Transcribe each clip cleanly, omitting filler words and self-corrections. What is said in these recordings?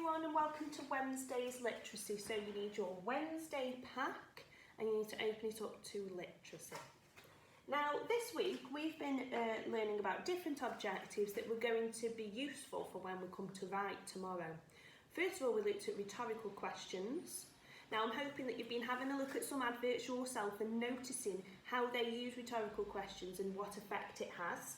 everyone and welcome to Wednesday's Literacy. So you need your Wednesday pack and you need to open it up to literacy. Now this week we've been learning about different objectives that were going to be useful for when we come to write tomorrow. First of all, we looked at rhetorical questions. Now I'm hoping that you've been having a look at some adverts yourself and noticing how they use rhetorical questions and what effect it has.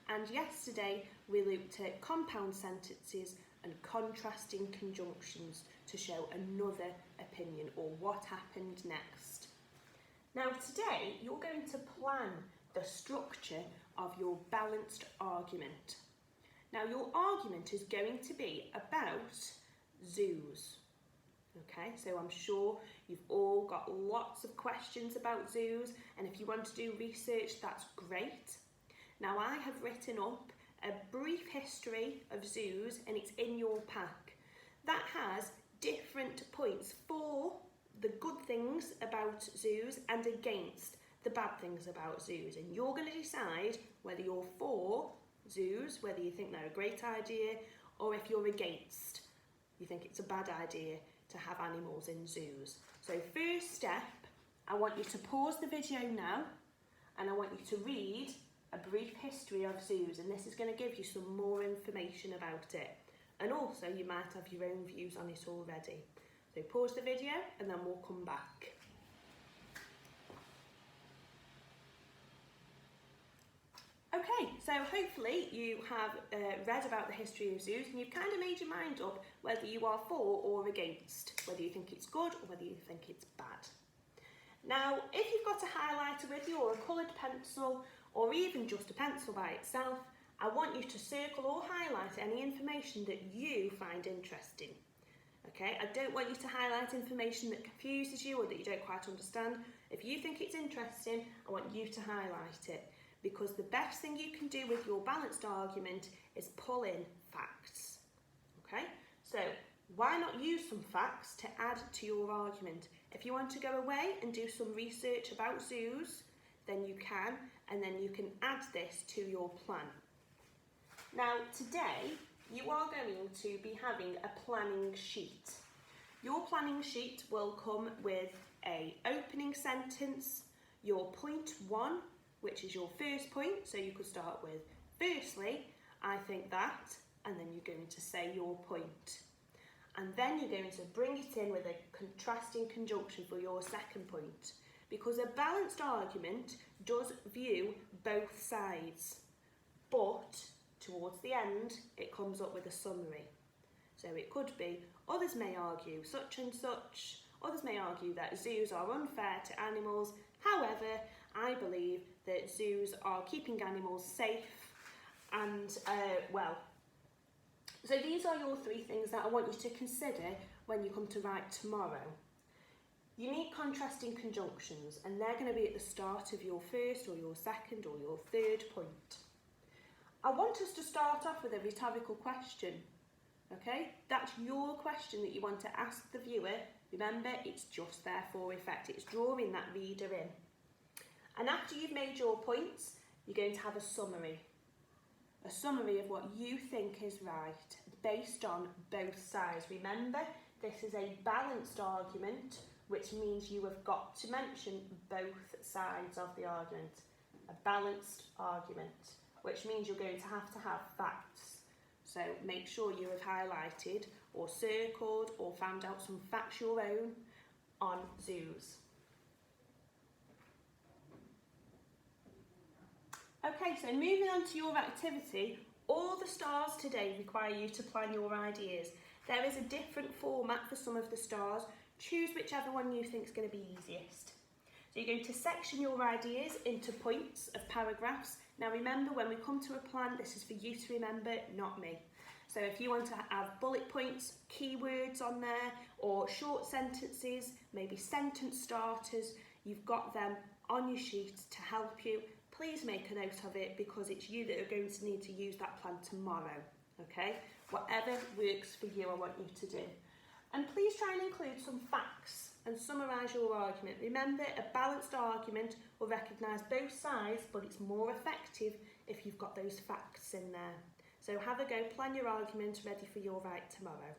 And yesterday we looked at compound sentences and contrasting conjunctions to show another opinion or what happened next. Now today you're going to plan the structure of your balanced argument. Now your argument is going to be about zoos. Okay, so I'm sure you've all got lots of questions about zoos, and if you want to do research, that's great. Now I have written up a brief history of zoos and it's in your pack. That has different points for the good things about zoos and against the bad things about zoos, and you're going to decide whether you're for zoos, whether you think they're a great idea, or if you're against, you think it's a bad idea to have animals in zoos. So first step, I want you to pause the video now and I want you to read a brief history of zoos, and this is going to give you some more information about it, and also you might have your own views on it already. So pause the video and then we'll come back. Okay, so hopefully you have read about the history of zoos and you've kind of made your mind up whether you are for or against, whether you think it's good or whether you think it's bad. Now, if you've got a highlighter with you or a coloured pencil or even just a pencil by itself, I want you to circle or highlight any information that you find interesting. Okay, I don't want you to highlight information that confuses you or that you don't quite understand. If you think it's interesting, I want you to highlight it, because the best thing you can do with your balanced argument is pull in facts. Okay, so why not use some facts to add to your argument? If you want to go away and do some research about zoos, then you can, and then you can add this to your plan. Now today you are going to be having a planning sheet. Your planning sheet will come with an opening sentence, your point one, which is your first point, so you could start with, firstly, I think that, and then you're going to say your point. And then you're going to bring it in with a contrasting conjunction for your second point, because a balanced argument does view both sides, but towards the end it comes up with a summary. So it could be, others may argue such and such, others may argue that zoos are unfair to animals, however, I believe that zoos are keeping animals safe and well. So these are your three things that I want you to consider when you come to write tomorrow. You need contrasting conjunctions, and they're going to be at the start of your first or your second or your third point. I want us to start off with a rhetorical question. Okay, that's your question that you want to ask the viewer. Remember, it's just there for effect. It's drawing that reader in. And after you've made your points, you're going to have a summary. A summary of what you think is right, based on both sides. Remember, this is a balanced argument, which means you have got to mention both sides of the argument. A balanced argument, which means you're going to have facts. So make sure you have highlighted or circled or found out some facts your own on zoos. Okay, so moving on to your activity, all the stars today require you to plan your ideas. There is a different format for some of the stars. Choose whichever one you think is going to be easiest. So you're going to section your ideas into points of paragraphs. Now remember, when we come to a plan, this is for you to remember, not me. So if you want to have bullet points, keywords on there, or short sentences, maybe sentence starters, you've got them on your sheet to help you. Please make a note of it, because it's you that are going to need to use that plan tomorrow. Okay, whatever works for you, I want you to do. And please try and include some facts and summarise your argument. Remember, a balanced argument will recognise both sides, but it's more effective if you've got those facts in there. So have a go, plan your argument, ready for your write tomorrow.